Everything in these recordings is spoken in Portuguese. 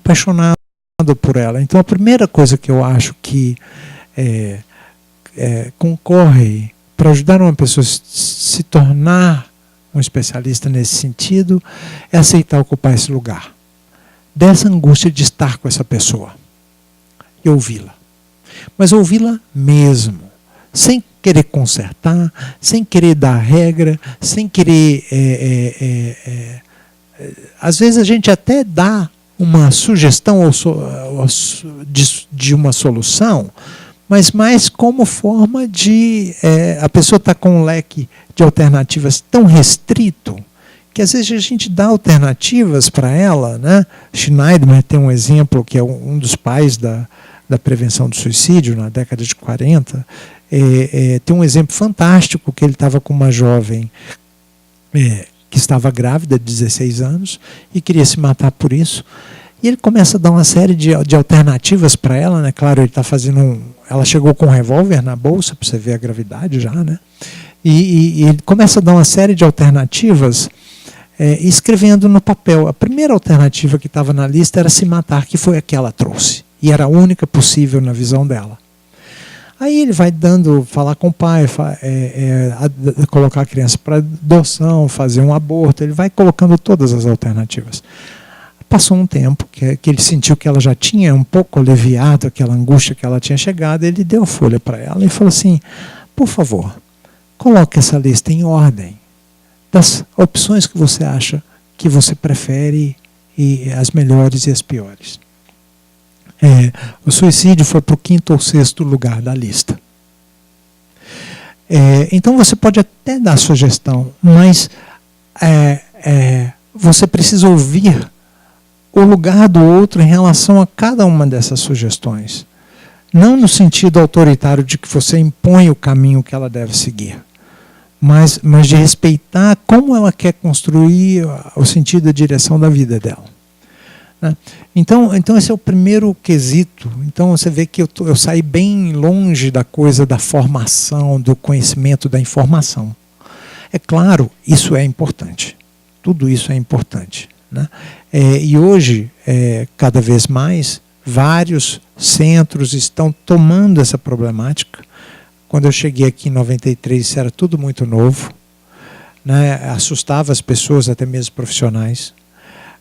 apaixonado por ela. Então a primeira coisa que eu acho que concorre para ajudar uma pessoa a se tornar um especialista nesse sentido é aceitar ocupar esse lugar. Dessa angústia de estar com essa pessoa e ouvi-la. Mas ouvi-la mesmo, sem querer consertar, sem querer dar regra, sem querer... às vezes a gente até dá uma sugestão de uma solução, mas mais como forma de... a pessoa está com um leque de alternativas tão restrito que às vezes a gente dá alternativas para ela, né? Schneiderman tem um exemplo, que é um dos pais da prevenção do suicídio, na década de 40, tem um exemplo fantástico, que ele estava com uma jovem que estava grávida de 16 anos e queria se matar por isso. E ele começa a dar uma série de alternativas para ela, né? Claro, ele está fazendo ela chegou com um revólver na bolsa, para você ver a gravidade já, né? E ele começa a dar uma série de alternativas, escrevendo no papel. A primeira alternativa que estava na lista era se matar, que foi a que ela trouxe. E era a única possível na visão dela. Aí ele vai falar com o pai, colocar a criança para adoção, fazer um aborto, ele vai colocando todas as alternativas. Passou um tempo que ele sentiu que ela já tinha um pouco aliviado aquela angústia que ela tinha chegado, ele deu a folha para ela e falou assim: por favor, coloque essa lista em ordem das opções que você acha que você prefere, e as melhores e as piores. O suicídio foi para o 5º ou 6º lugar da lista. Então você pode até dar sugestão, mas você precisa ouvir o lugar do outro em relação a cada uma dessas sugestões. Não no sentido autoritário de que você impõe o caminho que ela deve seguir, mas de respeitar como ela quer construir o sentido e a direção da vida dela. Né? Então esse é o primeiro quesito. Então você vê que eu saí bem longe da coisa da formação, do conhecimento, da informação. É claro, isso é importante. Tudo isso é importante. Né? E hoje, cada vez mais, vários centros estão tomando essa problemática. Quando eu cheguei aqui em 93, isso era tudo muito novo, né? Assustava as pessoas, até mesmo profissionais.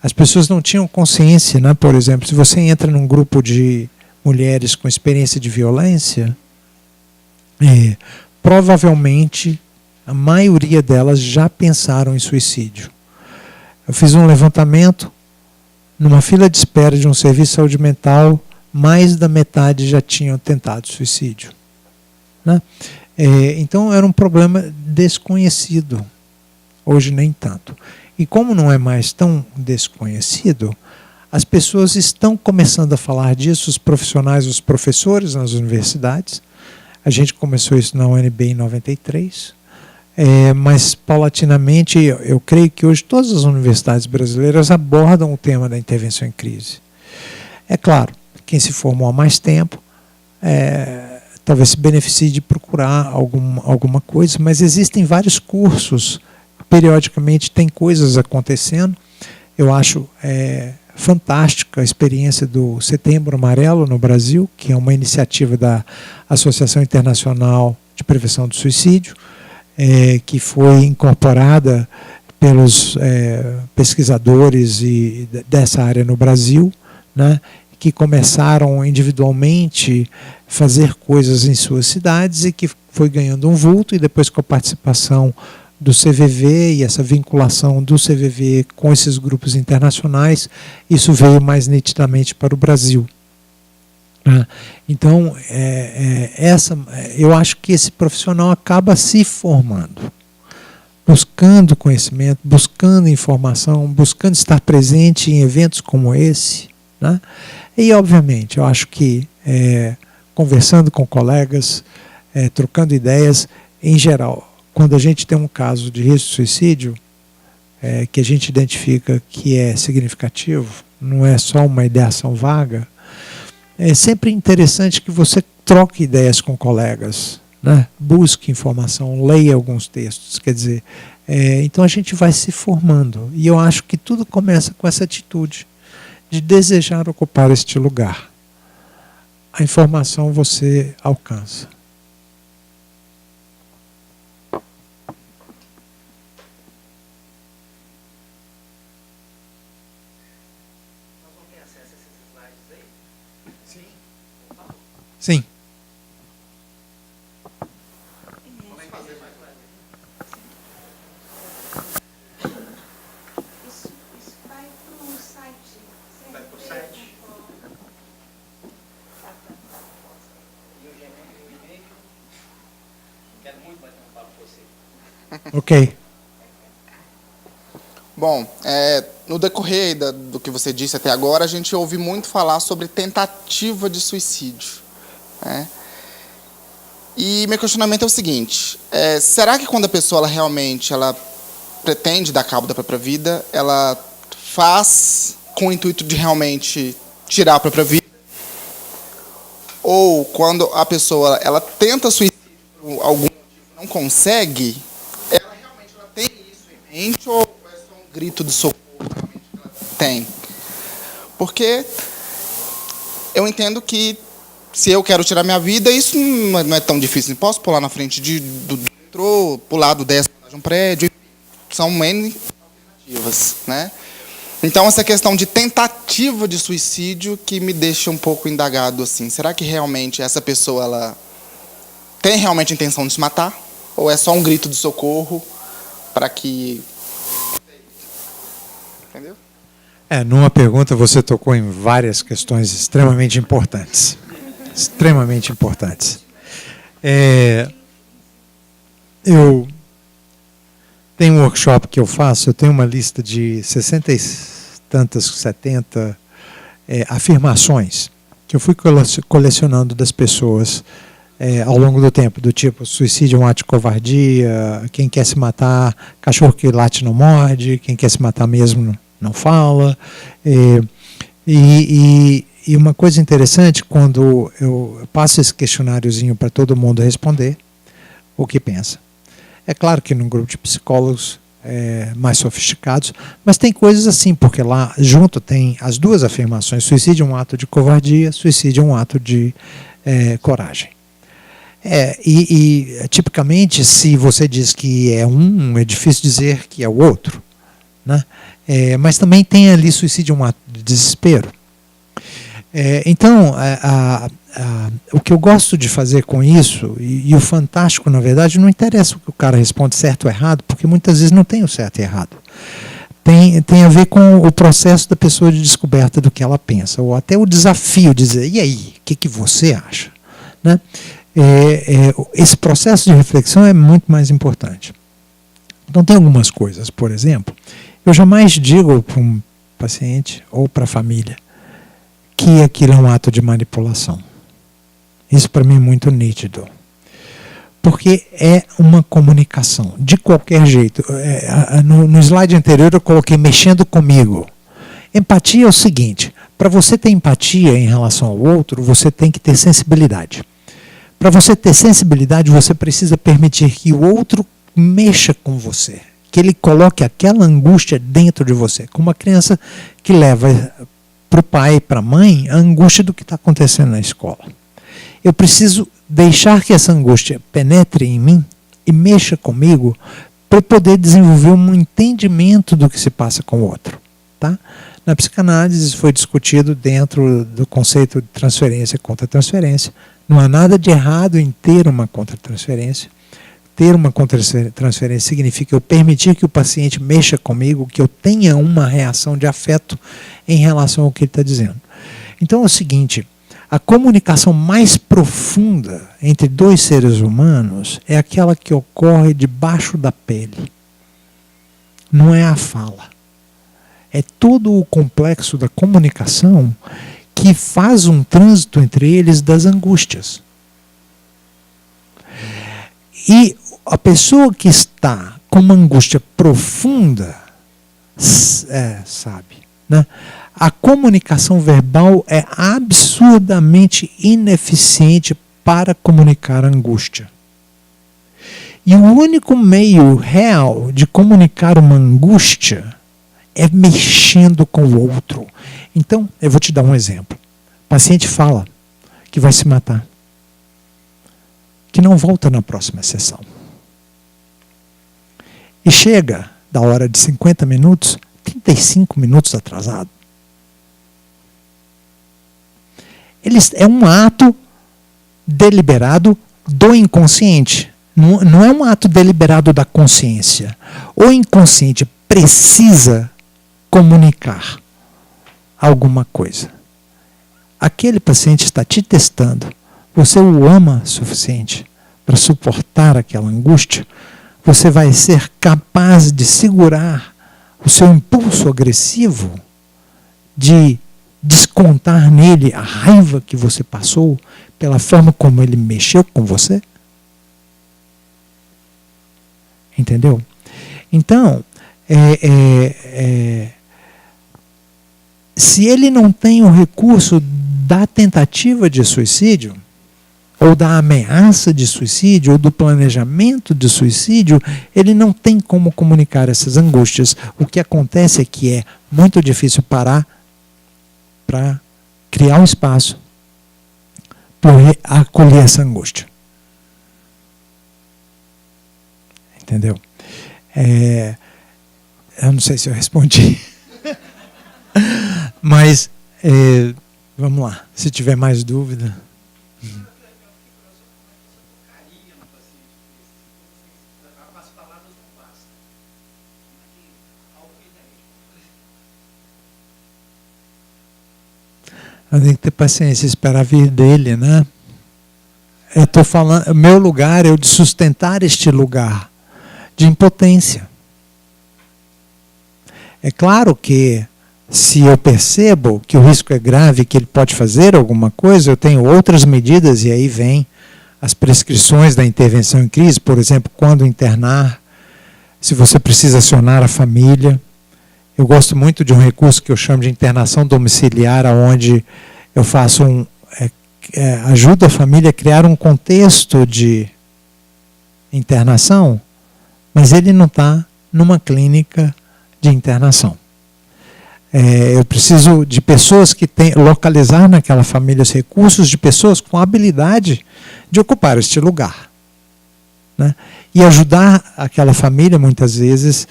As pessoas não tinham consciência, né? Por exemplo, se você entra num grupo de mulheres com experiência de violência, provavelmente a maioria delas já pensaram em suicídio. Eu fiz um levantamento, numa fila de espera de um serviço de saúde mental, mais da metade já tinham tentado suicídio. Né? Então era um problema desconhecido, hoje nem tanto. E como não é mais tão desconhecido, as pessoas estão começando a falar disso, os profissionais, os professores nas universidades. A gente começou isso na UNB em 93. Mas paulatinamente eu creio que hoje todas as universidades brasileiras abordam o tema da intervenção em crise. É claro, quem se formou há mais tempo talvez se beneficie de procurar alguma coisa, mas existem vários cursos, periodicamente tem coisas acontecendo. Eu acho fantástica a experiência do Setembro Amarelo no Brasil, que é uma iniciativa da Associação Internacional de Prevenção do Suicídio, que foi incorporada pelos pesquisadores dessa área no Brasil, né, que começaram individualmente a fazer coisas em suas cidades e que foi ganhando um vulto, e depois com a participação do CVV e essa vinculação do CVV com esses grupos internacionais, isso veio mais nitidamente para o Brasil. Então, eu acho que esse profissional acaba se formando, buscando conhecimento, buscando informação, buscando estar presente em eventos como esse. Né? E, obviamente, eu acho que conversando com colegas, trocando ideias, em geral, quando a gente tem um caso de risco de suicídio, que a gente identifica que é significativo, não é só uma ideação vaga, é sempre interessante que você troque ideias com colegas, né? Busque informação, leia alguns textos. Quer dizer, então a gente vai se formando. E eu acho que tudo começa com essa atitude de desejar ocupar este lugar. A informação você alcança. Sim. Isso vai para o site. Vai para o site. E o e-mail. Quero muito bater um papo com você. Ok. Bom, no decorrer do que você disse até agora, a gente ouve muito falar sobre tentativa de suicídio, né? E meu questionamento é o seguinte: será que quando a pessoa realmente pretende dar cabo da própria vida, ela faz com o intuito de realmente tirar a própria vida? Ou quando a pessoa ela tenta suicídio por algum motivo não consegue, ela realmente tem isso em mente ou é só um grito de socorro realmente que ela tem? Porque eu entendo que se eu quero tirar minha vida, isso não é tão difícil. Posso pular na frente do metrô, pular do 10 de um prédio. São N alternativas, né? Então, essa questão de tentativa de suicídio que me deixa um pouco indagado, assim. Será que realmente essa pessoa ela tem realmente a intenção de se matar? Ou é só um grito de socorro para que... Entendeu? Numa pergunta você tocou em várias questões extremamente importantes. Extremamente importantes. Eu tenho um workshop que eu faço, eu tenho uma lista de 60 e tantas, 70 afirmações que eu fui colecionando das pessoas ao longo do tempo, do tipo, suicídio é um ato de covardia, quem quer se matar, cachorro que late não morde, quem quer se matar mesmo não fala. E uma coisa interessante, quando eu passo esse questionáriozinho para todo mundo responder o que pensa. É claro que num grupo de psicólogos mais sofisticados, mas tem coisas assim, porque lá junto tem as duas afirmações: suicídio é um ato de covardia, suicídio é um ato de coragem. Tipicamente, se você diz que é um, é difícil dizer que é o outro, né? Mas também tem ali suicídio é um ato de desespero. Então, o que eu gosto de fazer com isso, e o fantástico, na verdade, não interessa o que o cara responde certo ou errado, porque muitas vezes não tem o certo e errado. Tem a ver com o processo da pessoa de descoberta do que ela pensa, ou até o desafio de dizer, e aí, o que você acha? Né? Esse processo de reflexão é muito mais importante. Então, tem algumas coisas, por exemplo, eu jamais digo para um paciente ou para a família que aquilo é um ato de manipulação. Isso para mim é muito nítido. Porque é uma comunicação, de qualquer jeito. No slide anterior eu coloquei mexendo comigo. Empatia é o seguinte: para você ter empatia em relação ao outro, você tem que ter sensibilidade. Para você ter sensibilidade, você precisa permitir que o outro mexa com você, que ele coloque aquela angústia dentro de você, como uma criança que leva para o pai e para a mãe a angústia do que está acontecendo na escola. Eu preciso deixar que essa angústia penetre em mim e mexa comigo para poder desenvolver um entendimento do que se passa com o outro. Tá? Na psicanálise isso foi discutido dentro do conceito de transferência e contra-transferência. Não há nada de errado em ter uma contra-transferência. Ter uma contra-transferência significa eu permitir que o paciente mexa comigo, que eu tenha uma reação de afeto em relação ao que ele está dizendo. Então é o seguinte: a comunicação mais profunda entre dois seres humanos é aquela que ocorre debaixo da pele. Não é a fala. É todo o complexo da comunicação que faz um trânsito entre eles das angústias. E a pessoa que está com uma angústia profunda sabe, né? A comunicação verbal é absurdamente ineficiente para comunicar a angústia. E o único meio real de comunicar uma angústia é mexendo com o outro. Então, eu vou te dar um exemplo. O paciente fala que vai se matar, que não volta na próxima sessão. E chega da hora de 50 minutos, 35 minutos atrasado. É um ato deliberado do inconsciente. Não é um ato deliberado da consciência. O inconsciente precisa comunicar alguma coisa. Aquele paciente está te testando. Você o ama o suficiente para suportar aquela angústia? Você vai ser capaz de segurar o seu impulso agressivo, de descontar nele a raiva que você passou pela forma como ele mexeu com você? Entendeu? Então, se ele não tem o recurso da tentativa de suicídio, ou da ameaça de suicídio, ou do planejamento de suicídio, ele não tem como comunicar essas angústias. O que acontece é que é muito difícil parar para criar um espaço para acolher essa angústia. Entendeu? Eu não sei se eu respondi. Mas, vamos lá. Se tiver mais dúvida. Eu tenho que ter paciência, esperar vir dele, né? Eu estou falando, meu lugar é o de sustentar este lugar de impotência. É claro que se eu percebo que o risco é grave, que ele pode fazer alguma coisa, eu tenho outras medidas e aí vem as prescrições da intervenção em crise, por exemplo, quando internar, se você precisa acionar a família. Eu gosto muito de um recurso que eu chamo de internação domiciliar, onde eu faço ajudo a família a criar um contexto de internação, mas ele não está numa clínica de internação. Eu preciso de pessoas que localizar naquela família os recursos, de pessoas com habilidade de ocupar este lugar, né? E ajudar aquela família, muitas vezes,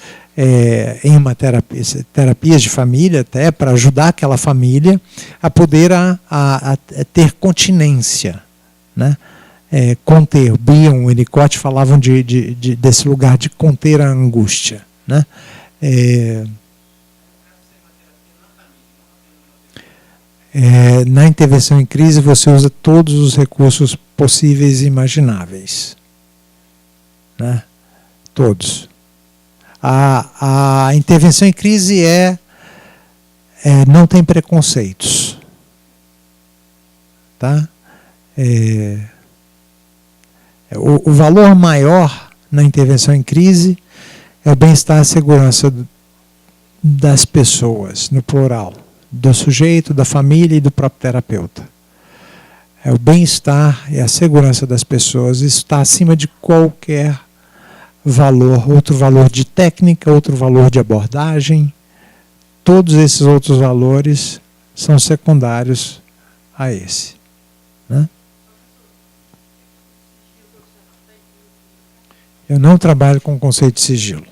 em uma terapias de família, até para ajudar aquela família a poder a ter continência, né? Conter. Bion e Winnicott falavam desse lugar de conter a angústia, né? Na intervenção em crise você usa todos os recursos possíveis e imagináveis, né? Todos. A intervenção em crise não tem preconceitos, tá? O valor maior na intervenção em crise é o bem-estar e a segurança das pessoas, no plural, do sujeito, da família e do próprio terapeuta. É o bem-estar e a segurança das pessoas. Isso está acima de qualquer valor, outro valor de técnica, outro valor de abordagem. Todos esses outros valores são secundários a esse, né? Eu não trabalho com o conceito de sigilo.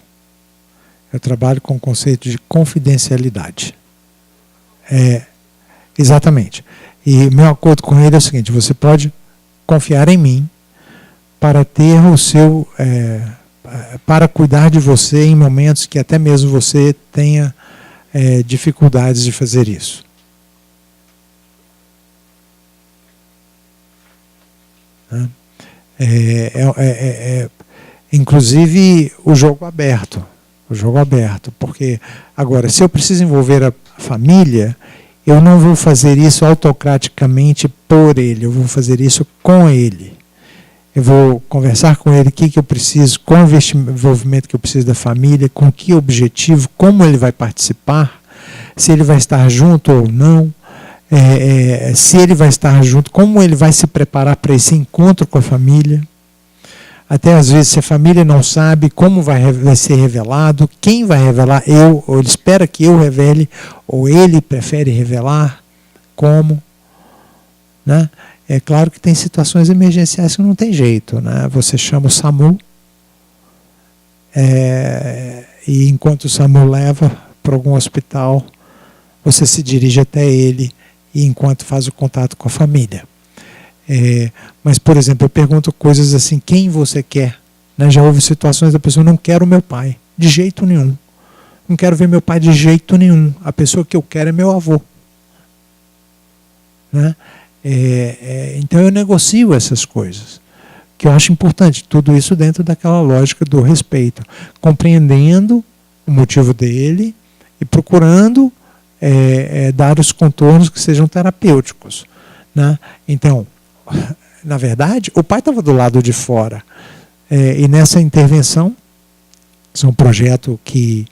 Eu trabalho com o conceito de confidencialidade. Exatamente. E meu acordo com ele é o seguinte: você pode confiar em mim para ter o seu... para cuidar de você em momentos que até mesmo você tenha dificuldades de fazer isso. Inclusive o jogo aberto. O jogo aberto. Porque, agora, se eu preciso envolver a família, eu não vou fazer isso autocraticamente por ele, eu vou fazer isso com ele. Eu vou conversar com ele o que eu preciso, qual o envolvimento que eu preciso da família, com que objetivo, como ele vai participar, se ele vai estar junto ou não, se ele vai estar junto, como ele vai se preparar para esse encontro com a família. Até às vezes, se a família não sabe como vai ser revelado, quem vai revelar, eu, ou ele espera que eu revele, ou ele prefere revelar, como. Né? É claro que tem situações emergenciais que não tem jeito. Né? Você chama o SAMU, e enquanto o SAMU leva para algum hospital, você se dirige até ele, e enquanto faz o contato com a família. Mas, por exemplo, eu pergunto coisas assim, quem você quer? Né? Já houve situações da pessoa, não quero meu pai, de jeito nenhum. Não quero ver meu pai de jeito nenhum. A pessoa que eu quero é meu avô. Né? Então eu negocio essas coisas, que eu acho importante, tudo isso dentro daquela lógica do respeito, compreendendo o motivo dele e procurando dar os contornos que sejam terapêuticos. Né? Então, na verdade, o pai estava do lado de fora, e nessa intervenção, isso é um projeto que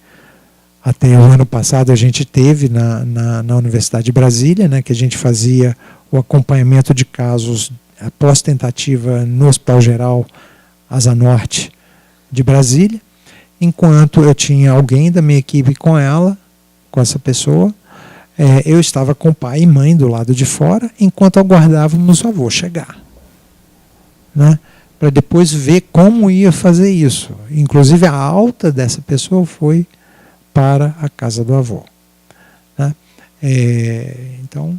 até o ano passado a gente teve na Universidade de Brasília, né, que a gente fazia o acompanhamento de casos após tentativa no Hospital Geral Asa Norte de Brasília, enquanto eu tinha alguém da minha equipe com ela, com essa pessoa, eu estava com pai e mãe do lado de fora, enquanto aguardávamos o avô chegar. Né? Para depois ver como ia fazer isso. Inclusive a alta dessa pessoa foi para a casa do avô. Né? Então...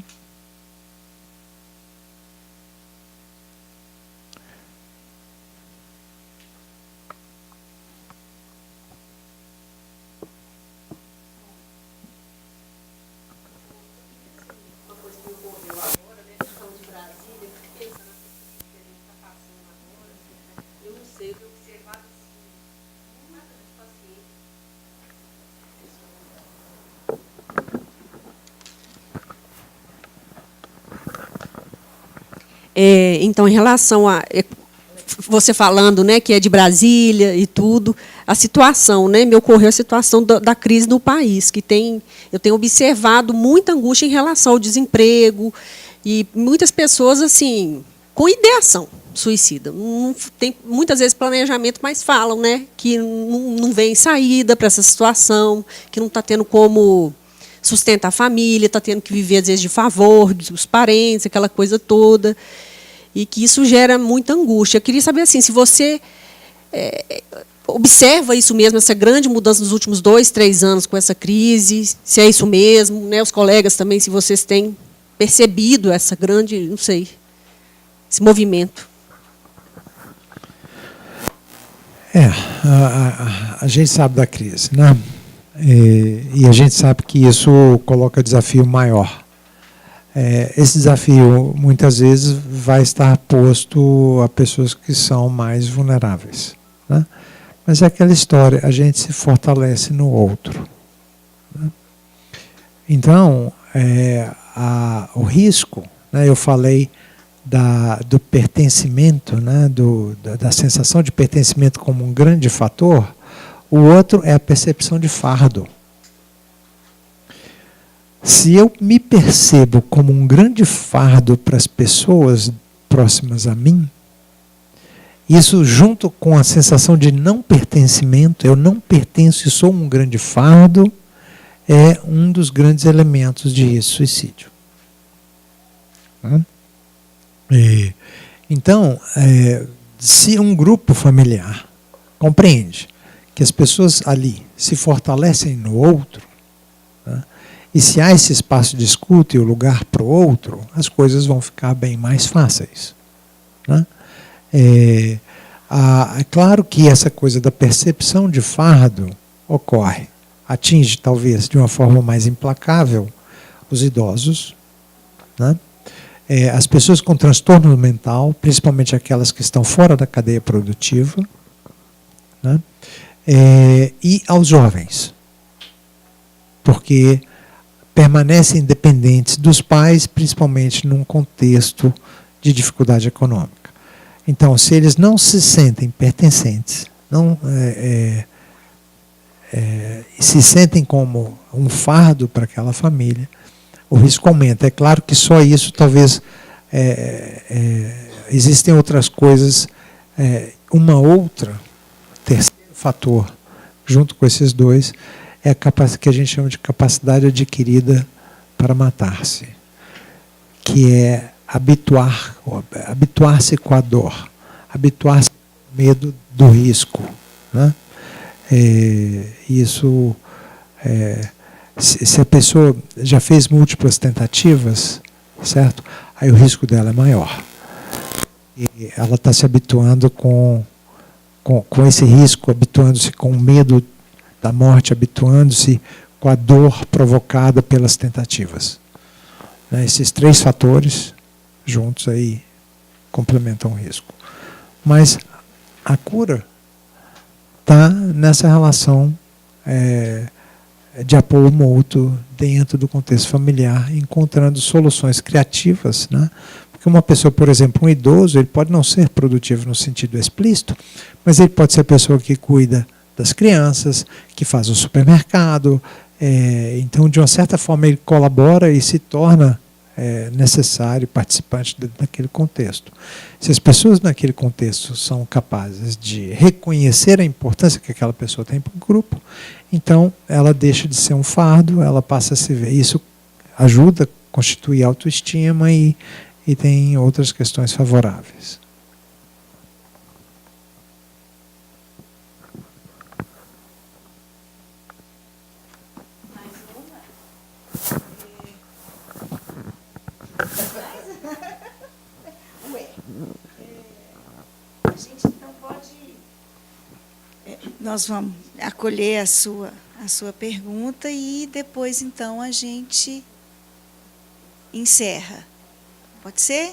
Então, em relação a você falando, né, que é de Brasília e tudo, a situação, né, me ocorreu a situação da crise no país, que eu tenho observado muita angústia em relação ao desemprego e muitas pessoas assim com ideação suicida. Não tem muitas vezes planejamento, mas falam, né, que não vem saída para essa situação, que não está tendo como sustentar a família, está tendo que viver às vezes de favor dos parentes, aquela coisa toda. E que isso gera muita angústia. Eu queria saber assim, se você observa isso mesmo, essa grande mudança nos últimos 2, 3 anos com essa crise, se é isso mesmo, né? Os colegas também, se vocês têm percebido essa grande, não sei, esse movimento. A gente sabe da crise, né? E a gente sabe que isso coloca desafio maior. Esse desafio, muitas vezes, vai estar posto a pessoas que são mais vulneráveis. Né? Mas é aquela história, a gente se fortalece no outro. Né? Então, o risco, né, eu falei do pertencimento, né, da sensação de pertencimento como um grande fator, o outro é a percepção de fardo. Se eu me percebo como um grande fardo para as pessoas próximas a mim, isso junto com a sensação de não pertencimento, eu não pertenço e sou um grande fardo, é um dos grandes elementos de suicídio. Então, se um grupo familiar compreende que as pessoas ali se fortalecem no outro, né, e se há esse espaço de escuta e o lugar para o outro, as coisas vão ficar bem mais fáceis. Né? É claro que essa coisa da percepção de fardo ocorre, atinge talvez de uma forma mais implacável os idosos, né? As pessoas com transtorno mental, principalmente aquelas que estão fora da cadeia produtiva, né? E aos jovens, porque permanecem dependentes dos pais, principalmente num contexto de dificuldade econômica. Então, se eles não se sentem pertencentes, não se sentem como um fardo para aquela família, o risco aumenta. É claro que só isso, talvez, existem outras coisas Uma outra, terceiro fator, junto com esses dois, é a capacidade que a gente chama de capacidade adquirida para matar-se, que é habituar-se com a dor, habituar-se com o medo do risco, né? Isso, se a pessoa já fez múltiplas tentativas, certo? Aí o risco dela é maior. E ela está se habituando com esse risco, habituando-se com o medo da morte, habituando-se com a dor provocada pelas tentativas. Esses três fatores juntos aí complementam o risco. Mas a cura está nessa relação de apoio mútuo dentro do contexto familiar, encontrando soluções criativas, né? Porque uma pessoa, por exemplo, um idoso, ele pode não ser produtivo no sentido explícito, mas ele pode ser a pessoa que cuida das crianças, que faz o supermercado. Então, de uma certa forma, ele colabora e se torna necessário, participante daquele contexto. Se as pessoas naquele contexto são capazes de reconhecer a importância que aquela pessoa tem para o grupo, então ela deixa de ser um fardo, ela passa a se ver. Isso ajuda a constituir autoestima e tem outras questões favoráveis. A gente então pode. Nós vamos acolher a sua pergunta e depois então a gente encerra. Pode ser?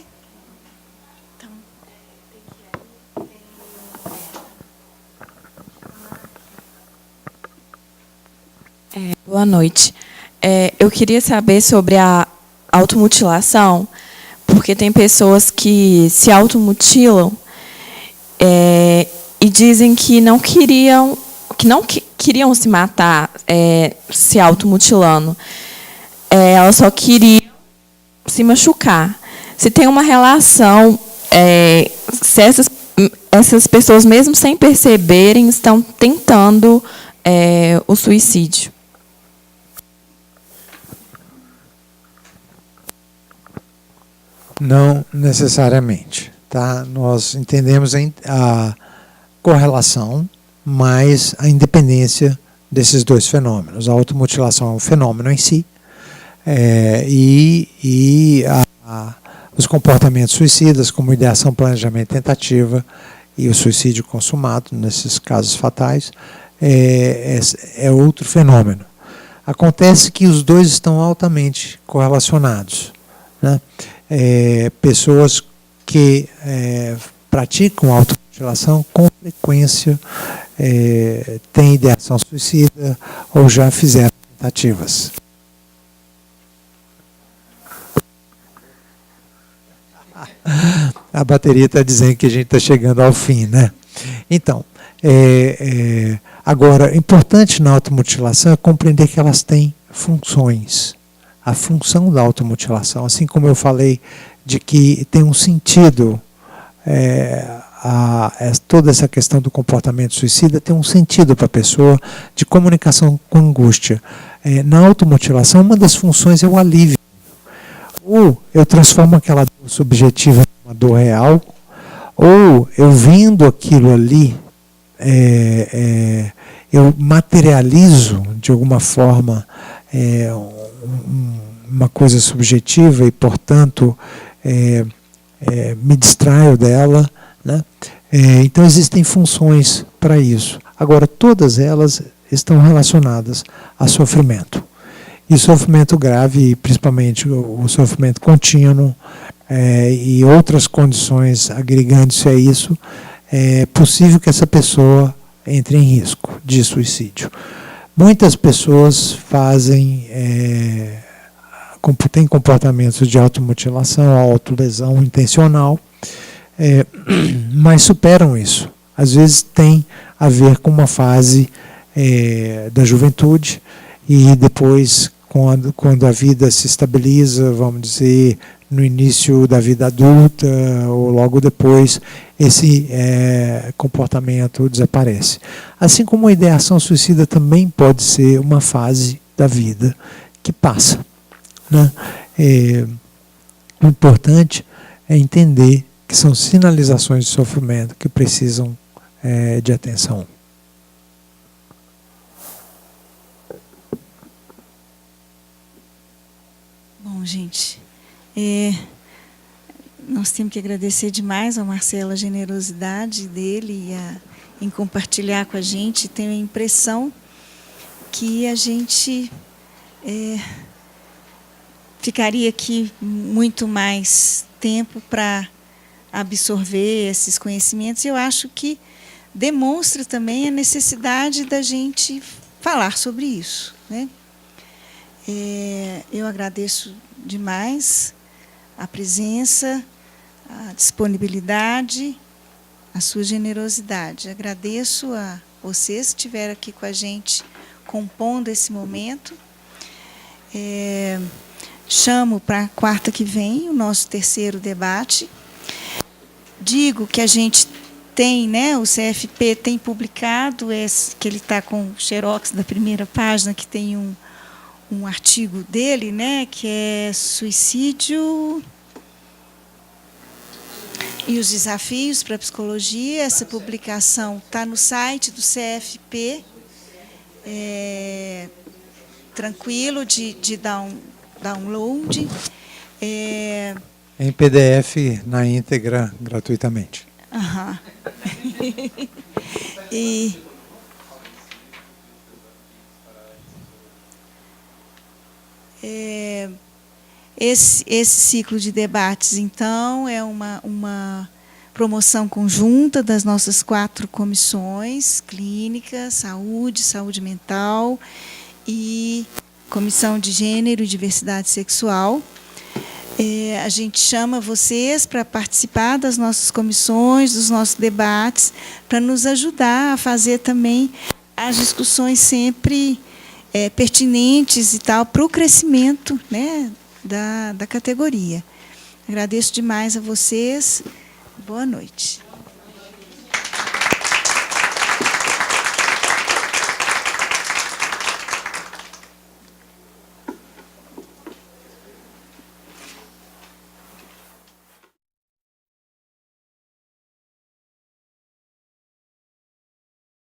Então, boa noite. Eu queria saber sobre a automutilação, porque tem pessoas que se automutilam e dizem que não queriam se matar se automutilando. Elas só queriam se machucar. Se tem uma relação, se essas pessoas, mesmo sem perceberem, estão tentando o suicídio. Não necessariamente. Tá? Nós entendemos a correlação, mas a independência desses dois fenômenos. A automutilação é um fenômeno em si, os comportamentos suicidas, como ideação, planejamento, tentativa e o suicídio consumado, nesses casos fatais, é outro fenômeno. Acontece que os dois estão altamente correlacionados, né? Pessoas que praticam automutilação com frequência têm ideação suicida ou já fizeram tentativas. A bateria está dizendo que a gente está chegando ao fim, né? Então, agora, importante na automutilação é compreender que elas têm funções. A função da automutilação, assim como eu falei de que tem um sentido, toda essa questão do comportamento suicida tem um sentido para a pessoa de comunicação com angústia. Na automutilação, uma das funções é o alívio. Ou eu transformo aquela dor subjetiva em uma dor real, ou eu vendo aquilo ali, eu materializo de alguma forma uma coisa subjetiva e, portanto, me distraio dela, né? Então existem funções para isso. Agora, todas elas estão relacionadas a sofrimento. E sofrimento grave, principalmente o sofrimento contínuo e outras condições agregando-se a isso, é possível que essa pessoa entre em risco de suicídio. Muitas pessoas têm comportamentos de automutilação, autolesão intencional, mas superam isso. Às vezes tem a ver com uma fase da juventude e depois, quando a vida se estabiliza, vamos dizer, no início da vida adulta ou logo depois, esse comportamento desaparece. Assim como a ideação suicida também pode ser uma fase da vida que passa, né? O importante é entender que são sinalizações de sofrimento que precisam de atenção. Bom, gente, nós temos que agradecer demais ao Marcelo a generosidade dele em compartilhar com a gente. Tenho a impressão que a gente ficaria aqui muito mais tempo para absorver esses conhecimentos. E eu acho que demonstra também a necessidade da gente falar sobre isso, né? Eu agradeço demais a presença, a disponibilidade, a sua generosidade. Agradeço a vocês que estiveram aqui com a gente compondo esse momento. Chamo para quarta que vem o nosso terceiro debate. Digo que a gente tem, né, o CFP tem publicado, que ele está com o xerox da primeira página, que tem um artigo dele, né, que é Suicídio e os Desafios para a Psicologia. Essa publicação está no site do CFP, tranquilo de download. Em PDF na íntegra, gratuitamente. Aham. E esse ciclo de debates, então, é uma promoção conjunta das nossas 4 comissões: clínica, saúde mental e comissão de gênero e diversidade sexual. A gente chama vocês para participar das nossas comissões, dos nossos debates, para nos ajudar a fazer também as discussões sempre pertinentes e tal para o crescimento, né, da categoria. Agradeço demais a vocês. Boa noite.